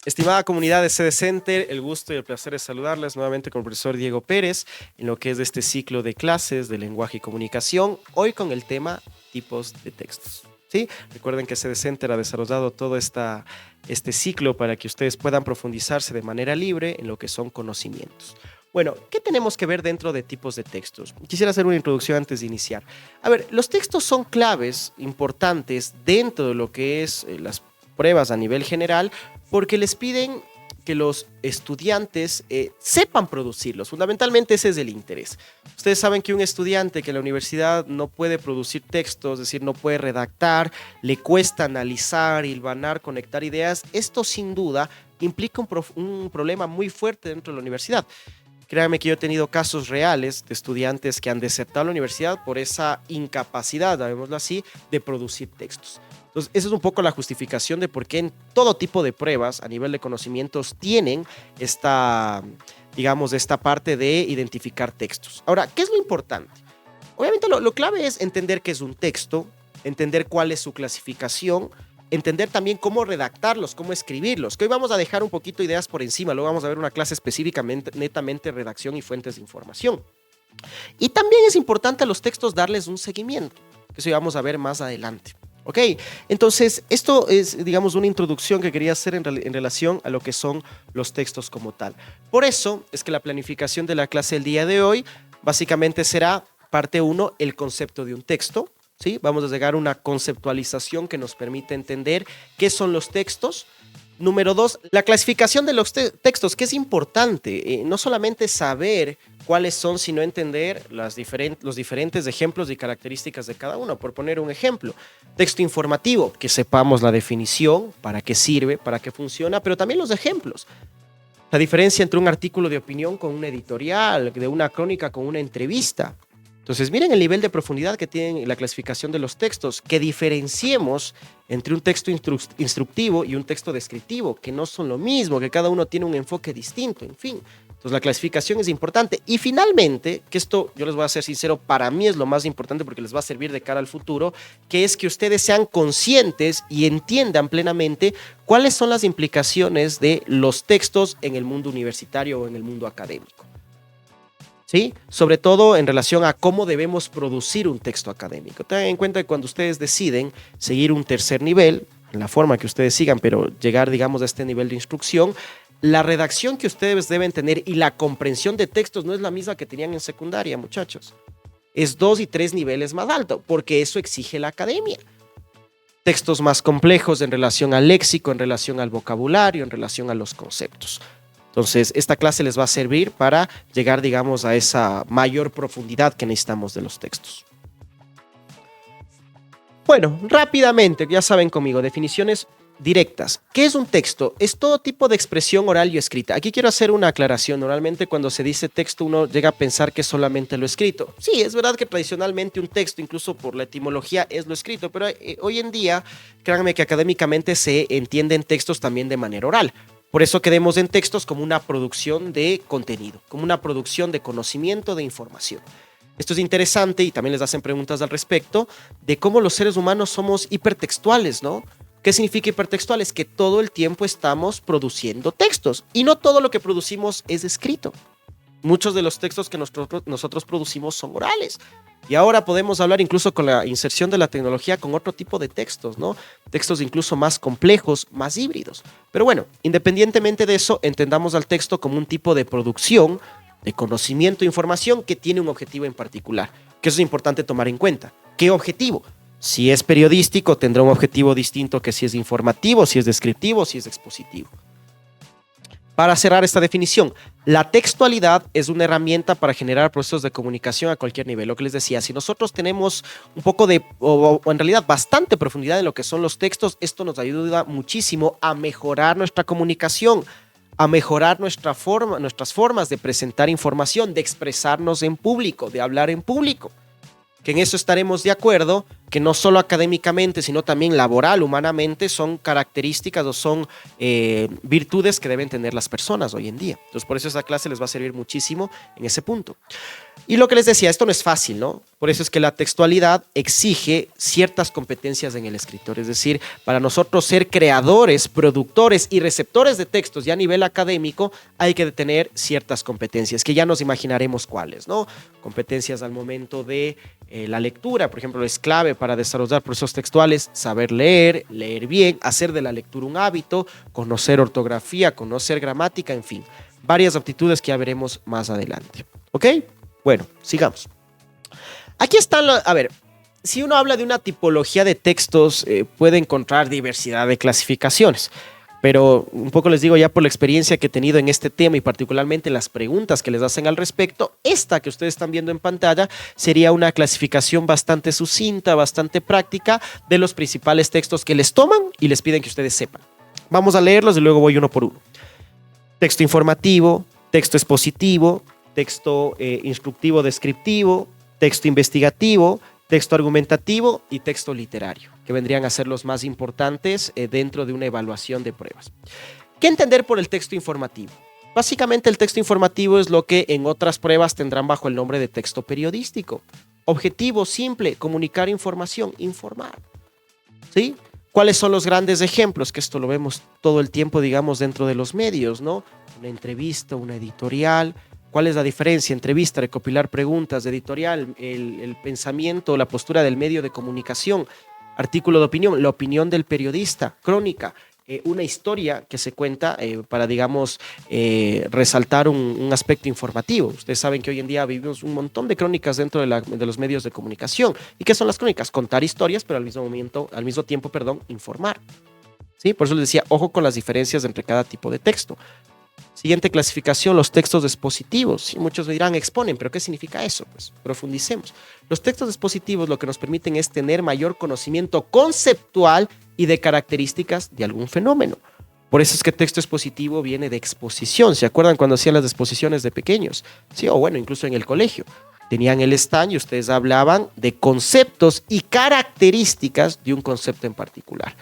Estimada comunidad de CD Center, el gusto y el placer es saludarles nuevamente con el profesor Diego Pérez en lo que es este ciclo de clases de lenguaje y comunicación, hoy con el tema tipos de textos. ¿Sí? Recuerden que CD Center ha desarrollado todo este ciclo para que ustedes puedan profundizarse de manera libre en lo que son conocimientos. Bueno, ¿qué tenemos que ver dentro de tipos de textos? Quisiera hacer una introducción antes de iniciar. A ver, los textos son claves importantes dentro de lo que es las pruebas a nivel general, porque les piden que los estudiantes sepan producirlos. Fundamentalmente ese es el interés. Ustedes saben que un estudiante que en la universidad no puede producir textos, es decir, no puede redactar, le cuesta analizar, hilvanar, conectar ideas, esto sin duda implica un problema muy fuerte dentro de la universidad. Créanme que yo he tenido casos reales de estudiantes que han desertado la universidad por esa incapacidad, llamémoslo así, de producir textos. Entonces, esa es un poco la justificación de por qué en todo tipo de pruebas a nivel de conocimientos tienen esta parte de identificar textos. Ahora, ¿qué es lo importante? Obviamente lo clave es entender qué es un texto, entender cuál es su clasificación, entender también cómo redactarlos, cómo escribirlos, que hoy vamos a dejar un poquito ideas por encima, luego vamos a ver una clase específicamente, netamente redacción y fuentes de información. Y también es importante a los textos darles un seguimiento, que eso vamos a ver más adelante. Ok, entonces esto es, digamos, una introducción que quería hacer en relación a lo que son los textos como tal. Por eso es que la planificación de la clase del día de hoy básicamente será parte 1, el concepto de un texto. ¿Sí? Vamos a llegar a una conceptualización que nos permite entender qué son los textos. Número 2, la clasificación de los textos, que es importante, no solamente saber cuáles son, sino entender los diferentes ejemplos y características de cada uno. Por poner un ejemplo, texto informativo, que sepamos la definición, para qué sirve, para qué funciona, pero también los ejemplos. La diferencia entre un artículo de opinión con un editorial, de una crónica con una entrevista. Entonces, miren el nivel de profundidad que tiene la clasificación de los textos, que diferenciemos entre un texto instructivo y un texto descriptivo, que no son lo mismo, que cada uno tiene un enfoque distinto, en fin. Entonces, la clasificación es importante. Y finalmente, que esto, yo les voy a ser sincero, para mí es lo más importante porque les va a servir de cara al futuro, que es que ustedes sean conscientes y entiendan plenamente cuáles son las implicaciones de los textos en el mundo universitario o en el mundo académico. ¿Sí? Sobre todo en relación a cómo debemos producir un texto académico. Tengan en cuenta que cuando ustedes deciden seguir un tercer nivel, en la forma que ustedes sigan, pero llegar, digamos, a este nivel de instrucción, la redacción que ustedes deben tener y la comprensión de textos no es la misma que tenían en secundaria, muchachos. Es 2 y 3 niveles más alto, porque eso exige la academia. Textos más complejos en relación al léxico, en relación al vocabulario, en relación a los conceptos. Entonces, esta clase les va a servir para llegar, digamos, a esa mayor profundidad que necesitamos de los textos. Bueno, rápidamente, ya saben conmigo, definiciones directas. ¿Qué es un texto? Es todo tipo de expresión oral y escrita. Aquí quiero hacer una aclaración. Normalmente cuando se dice texto uno llega a pensar que es solamente lo escrito. Sí, es verdad que tradicionalmente un texto, incluso por la etimología, es lo escrito, pero hoy en día, créanme que académicamente se entienden textos también de manera oral. Por eso quedemos en textos como una producción de contenido, como una producción de conocimiento, de información. Esto es interesante y también les hacen preguntas al respecto de cómo los seres humanos somos hipertextuales, ¿no? ¿Qué significa hipertextuales? Que todo el tiempo estamos produciendo textos y no todo lo que producimos es escrito. Muchos de los textos que nosotros producimos son orales. Y ahora podemos hablar incluso con la inserción de la tecnología con otro tipo de textos, ¿no? Textos incluso más complejos, más híbridos. Pero bueno, independientemente de eso, entendamos al texto como un tipo de producción, de conocimiento e información que tiene un objetivo en particular. Que eso es importante tomar en cuenta. ¿Qué objetivo? Si es periodístico, tendrá un objetivo distinto que si es informativo, si es descriptivo, si es expositivo. Para cerrar esta definición, la textualidad es una herramienta para generar procesos de comunicación a cualquier nivel. Lo que les decía, si nosotros tenemos un poco de, o en realidad bastante profundidad en lo que son los textos, esto nos ayuda muchísimo a mejorar nuestra comunicación, a mejorar nuestras formas de presentar información, de expresarnos en público, de hablar en público. Que en eso estaremos de acuerdo que no solo académicamente, sino también laboral, humanamente, son características o son virtudes que deben tener las personas hoy en día. Entonces, por eso esta clase les va a servir muchísimo en ese punto. Y lo que les decía, esto no es fácil, ¿no? Por eso es que la textualidad exige ciertas competencias en el escritor. Es decir, para nosotros ser creadores, productores y receptores de textos ya a nivel académico, hay que tener ciertas competencias, que ya nos imaginaremos cuáles, ¿no? Competencias al momento de la lectura, por ejemplo, es clave para desarrollar procesos textuales, saber leer, leer bien, hacer de la lectura un hábito, conocer ortografía, conocer gramática, en fin, varias aptitudes que ya veremos más adelante. ¿Ok? Bueno, sigamos. Aquí están, a ver, si uno habla de una tipología de textos, puede encontrar diversidad de clasificaciones, pero un poco les digo ya por la experiencia que he tenido en este tema y particularmente en las preguntas que les hacen al respecto, esta que ustedes están viendo en pantalla sería una clasificación bastante sucinta, bastante práctica de los principales textos que les toman y les piden que ustedes sepan. Vamos a leerlos y luego voy uno por uno. Texto informativo, texto expositivo, texto instructivo descriptivo, texto investigativo, texto argumentativo y texto literario, que vendrían a ser los más importantes dentro de una evaluación de pruebas. ¿Qué entender por el texto informativo? Básicamente el texto informativo es lo que en otras pruebas tendrán bajo el nombre de texto periodístico. Objetivo, simple, comunicar información, informar. ¿Sí? ¿Cuáles son los grandes ejemplos? Que esto lo vemos todo el tiempo, digamos, dentro de los medios, ¿no? Una entrevista, una editorial. ¿Cuál es la diferencia? Entrevista, recopilar preguntas, editorial, el pensamiento, la postura del medio de comunicación, artículo de opinión, la opinión del periodista, crónica, una historia que se cuenta para, digamos, resaltar un aspecto informativo. Ustedes saben que hoy en día vivimos un montón de crónicas dentro de los medios de comunicación. ¿Y qué son las crónicas? Contar historias, pero al mismo tiempo, informar. ¿Sí? Por eso les decía, ojo con las diferencias entre cada tipo de texto. Siguiente clasificación, los textos expositivos. Y muchos me dirán, exponen, pero ¿qué significa eso? Pues profundicemos. Los textos expositivos lo que nos permiten es tener mayor conocimiento conceptual y de características de algún fenómeno. Por eso es que texto expositivo viene de exposición. ¿Se acuerdan cuando hacían las exposiciones de pequeños? Sí, o bueno, incluso en el colegio. Tenían el stand y ustedes hablaban de conceptos y características de un concepto en particular.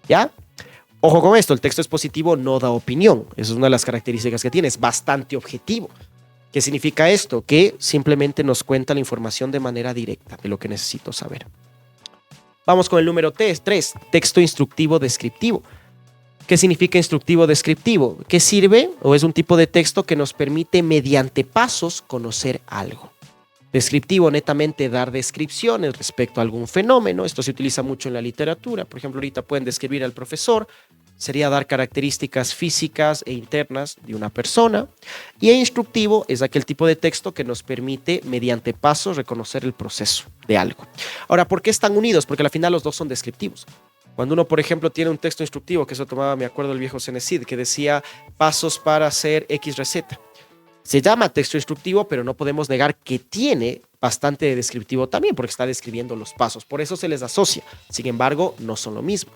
¿Ya? Ojo con esto, el texto expositivo no da opinión. Esa es una de las características que tiene, es bastante objetivo. ¿Qué significa esto? Que simplemente nos cuenta la información de manera directa de lo que necesito saber. Vamos con el número 3, texto instructivo descriptivo. ¿Qué significa instructivo descriptivo? ¿Qué sirve? O es un tipo de texto que nos permite mediante pasos conocer algo. Descriptivo, netamente dar descripciones respecto a algún fenómeno. Esto se utiliza mucho en la literatura. Por ejemplo, ahorita pueden describir al profesor. Sería dar características físicas e internas de una persona. Y instructivo es aquel tipo de texto que nos permite, mediante pasos, reconocer el proceso de algo. Ahora, ¿por qué están unidos? Porque al final los dos son descriptivos. Cuando uno, por ejemplo, tiene un texto instructivo, que eso tomaba, me acuerdo, el viejo Cenecid, que decía pasos para hacer X receta. Se llama texto instructivo, pero no podemos negar que tiene bastante descriptivo también, porque está describiendo los pasos. Por eso se les asocia. Sin embargo, no son lo mismo.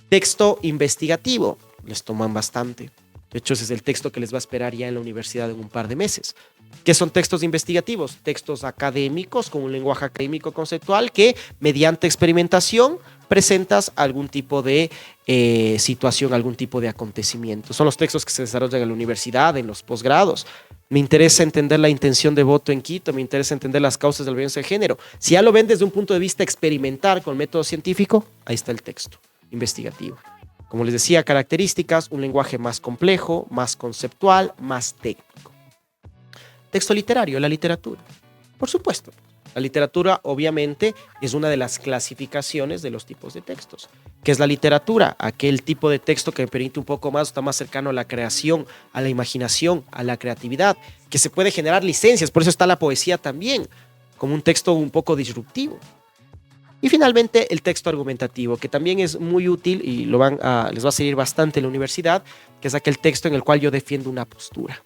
Texto investigativo, les toman bastante. De hecho, ese es el texto que les va a esperar ya en la universidad en un par de meses. ¿Qué son textos investigativos? Textos académicos con un lenguaje académico conceptual que, mediante experimentación, presentas algún tipo de situación, algún tipo de acontecimiento. Son los textos que se desarrollan en la universidad, en los posgrados. Me interesa entender la intención de voto en Quito, me interesa entender las causas de la violencia de género. Si ya lo ven desde un punto de vista experimental con el método científico, ahí está el texto investigativo. Como les decía, características, un lenguaje más complejo, más conceptual, más técnico. Texto literario, la literatura. Por supuesto, la literatura obviamente es una de las clasificaciones de los tipos de textos. ¿Qué es la literatura? Aquel tipo de texto que me permite un poco más, está más cercano a la creación, a la imaginación, a la creatividad, que se puede generar licencias, por eso está la poesía también, como un texto un poco disruptivo. Y finalmente el texto argumentativo, que también es muy útil y les va a servir bastante en la universidad, que es aquel texto en el cual yo defiendo una postura.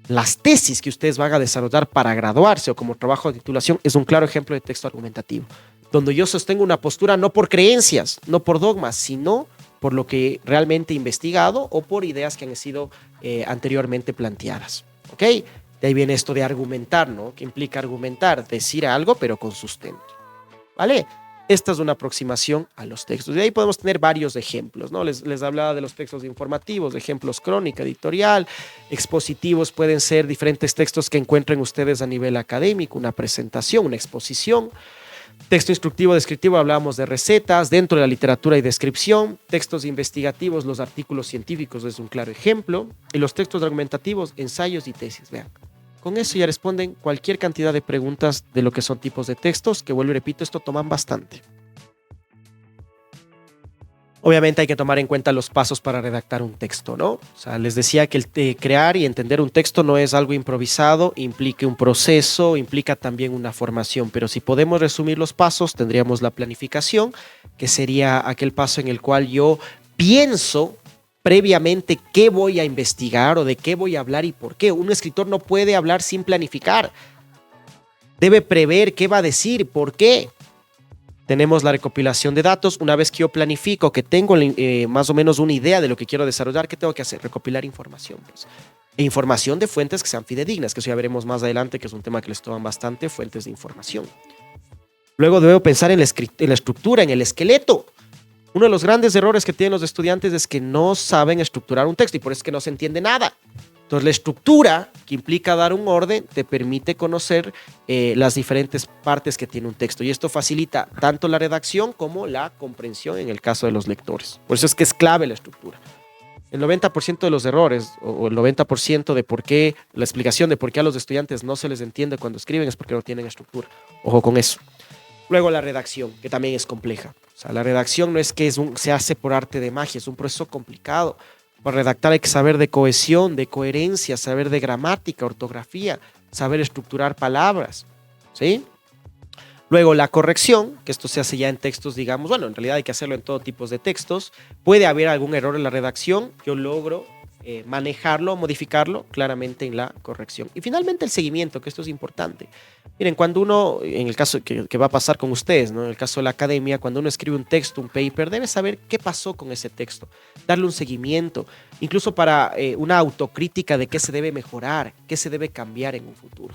Las tesis que ustedes van a desarrollar para graduarse o como trabajo de titulación es un claro ejemplo de texto argumentativo, donde yo sostengo una postura no por creencias, no por dogmas, sino por lo que realmente he investigado o por ideas que han sido anteriormente planteadas. ¿Ok? De ahí viene esto de argumentar, ¿no? Que implica argumentar, decir algo pero con sustento. ¿Vale? Esta es una aproximación a los textos. De ahí podemos tener varios ejemplos, ¿no? Les hablaba de los textos informativos, de ejemplos crónica, editorial, expositivos pueden ser diferentes textos que encuentren ustedes a nivel académico, una presentación, una exposición. Texto instructivo, descriptivo, hablábamos de recetas, dentro de la literatura y descripción. Textos investigativos, los artículos científicos es un claro ejemplo. Y los textos argumentativos, ensayos y tesis, vean. Con eso ya responden cualquier cantidad de preguntas de lo que son tipos de textos, que vuelvo y repito, esto toman bastante. Obviamente hay que tomar en cuenta los pasos para redactar un texto, ¿no? O sea, les decía que el crear y entender un texto no es algo improvisado, implica un proceso, implica también una formación, pero si podemos resumir los pasos, tendríamos la planificación, que sería aquel paso en el cual yo pienso previamente qué voy a investigar o de qué voy a hablar y por qué. Un escritor no puede hablar sin planificar. Debe prever qué va a decir, por qué. Tenemos la recopilación de datos. Una vez que yo planifico, que tengo más o menos una idea de lo que quiero desarrollar, ¿qué tengo que hacer? Recopilar información. Pues. E información de fuentes que sean fidedignas, que eso ya veremos más adelante, que es un tema que les toman bastante, fuentes de información. Luego debo pensar en la estructura, en el esqueleto. Uno de los grandes errores que tienen los estudiantes es que no saben estructurar un texto y por eso es que no se entiende nada. Entonces, la estructura, que implica dar un orden, te permite conocer las diferentes partes que tiene un texto. Y esto facilita tanto la redacción como la comprensión en el caso de los lectores. Por eso es que es clave la estructura. El 90% de los errores o el 90% de por qué, la explicación de por qué a los estudiantes no se les entiende cuando escriben es porque no tienen estructura. Ojo con eso. Luego la redacción, que también es compleja. O sea, la redacción no es que se hace por arte de magia, es un proceso complicado. Para redactar hay que saber de cohesión, de coherencia, saber de gramática, ortografía, saber estructurar palabras, ¿sí? Luego la corrección, que esto se hace ya en textos, digamos, bueno, en realidad hay que hacerlo en todo tipo de textos. Puede haber algún error en la redacción, yo logro manejarlo, modificarlo claramente en la corrección. Y finalmente el seguimiento, que esto es importante. Miren, cuando uno, en el caso que va a pasar con ustedes, ¿no? En el caso de la academia, cuando uno escribe un texto, un paper, debe saber qué pasó con ese texto, darle un seguimiento, incluso para una autocrítica de qué se debe mejorar, qué se debe cambiar en un futuro.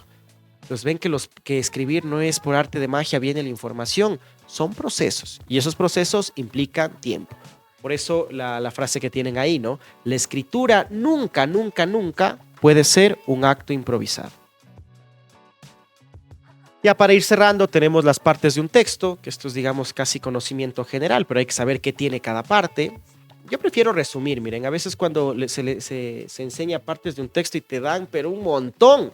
Entonces ven que escribir no es por arte de magia, viene la información, son procesos y esos procesos implican tiempo. Por eso la frase que tienen ahí, ¿no? La escritura nunca, nunca, nunca puede ser un acto improvisado. Ya para ir cerrando, tenemos las partes de un texto, que esto es, digamos, casi conocimiento general, pero hay que saber qué tiene cada parte. Yo prefiero resumir, miren, a veces cuando se enseña partes de un texto y te dan, pero un montón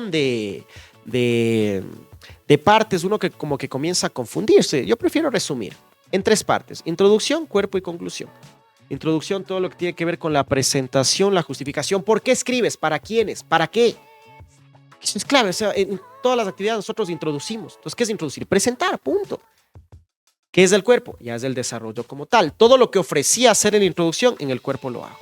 de partes, uno que como que comienza a confundirse. Yo prefiero resumir en 3 partes: introducción, cuerpo y conclusión. Introducción, todo lo que tiene que ver con la presentación, la justificación. ¿Por qué escribes? ¿Para quiénes? ¿Para qué? Eso es clave. O sea, en todas las actividades nosotros introducimos. Entonces, ¿qué es introducir? Presentar, punto. ¿Qué es el cuerpo? Ya es el desarrollo como tal. Todo lo que ofrecía hacer en la introducción, en el cuerpo lo hago.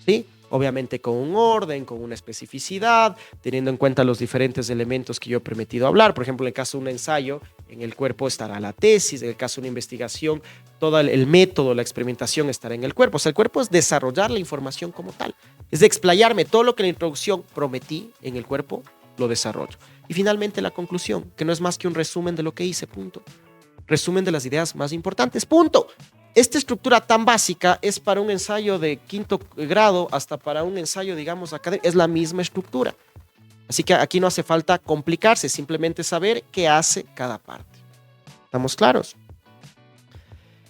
¿Sí? Obviamente con un orden, con una especificidad, teniendo en cuenta los diferentes elementos que yo he permitido hablar. Por ejemplo, en el caso de un ensayo, en el cuerpo estará la tesis. En el caso de una investigación, todo el método, la experimentación estará en el cuerpo. O sea, el cuerpo es desarrollar la información como tal. Es de explayarme todo lo que en la introducción prometí en el cuerpo, lo desarrollo. Y finalmente la conclusión, que no es más que un resumen de lo que hice, punto. Resumen de las ideas más importantes, punto. Esta estructura tan básica es para un ensayo de 5º grado hasta para un ensayo, digamos, académico. Es la misma estructura. Así que aquí no hace falta complicarse, simplemente saber qué hace cada parte. ¿Estamos claros?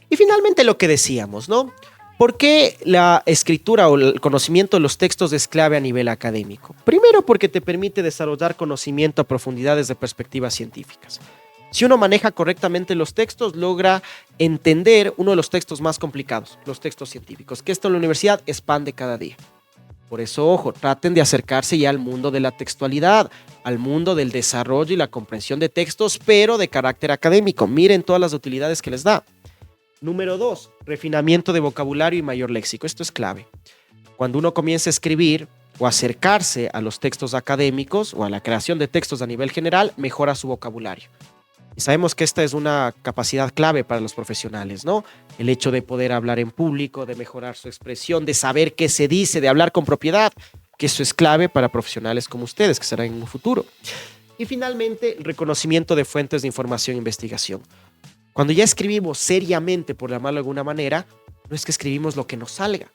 Y finalmente lo que decíamos, ¿no? ¿Por qué la escritura o el conocimiento de los textos es clave a nivel académico? Primero, porque te permite desarrollar conocimiento a profundidades de perspectivas científicas. Si uno maneja correctamente los textos, logra entender uno de los textos más complicados, los textos científicos, que esto en la universidad expande cada día. Por eso, ojo, traten de acercarse ya al mundo de la textualidad, al mundo del desarrollo y la comprensión de textos, pero de carácter académico. Miren todas las utilidades que les da. Número 2, refinamiento de vocabulario y mayor léxico. Esto es clave. Cuando uno comienza a escribir o acercarse a los textos académicos o a la creación de textos a nivel general, mejora su vocabulario. Y sabemos que esta es una capacidad clave para los profesionales, ¿no? El hecho de poder hablar en público, de mejorar su expresión, de saber qué se dice, de hablar con propiedad, que eso es clave para profesionales como ustedes, que serán en un futuro. Y finalmente, el reconocimiento de fuentes de información e investigación. Cuando ya escribimos seriamente, por llamarlo de alguna manera, no es que escribimos lo que nos salga.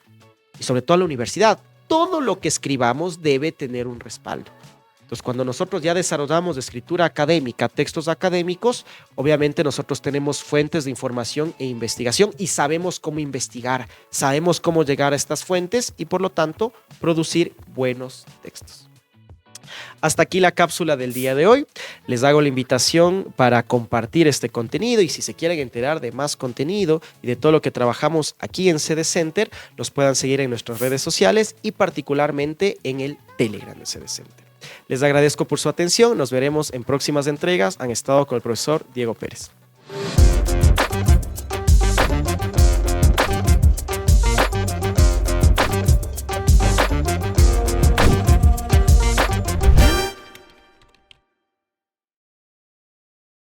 Y sobre todo en la universidad, todo lo que escribamos debe tener un respaldo. Entonces, cuando nosotros ya desarrollamos escritura académica, textos académicos, obviamente nosotros tenemos fuentes de información e investigación y sabemos cómo investigar, sabemos cómo llegar a estas fuentes y por lo tanto producir buenos textos. Hasta aquí la cápsula del día de hoy. Les hago la invitación para compartir este contenido y si se quieren enterar de más contenido y de todo lo que trabajamos aquí en CD Center, nos puedan seguir en nuestras redes sociales y particularmente en el Telegram de CD Center. Les agradezco por su atención. Nos veremos en próximas entregas. Han estado con el profesor Diego Pérez.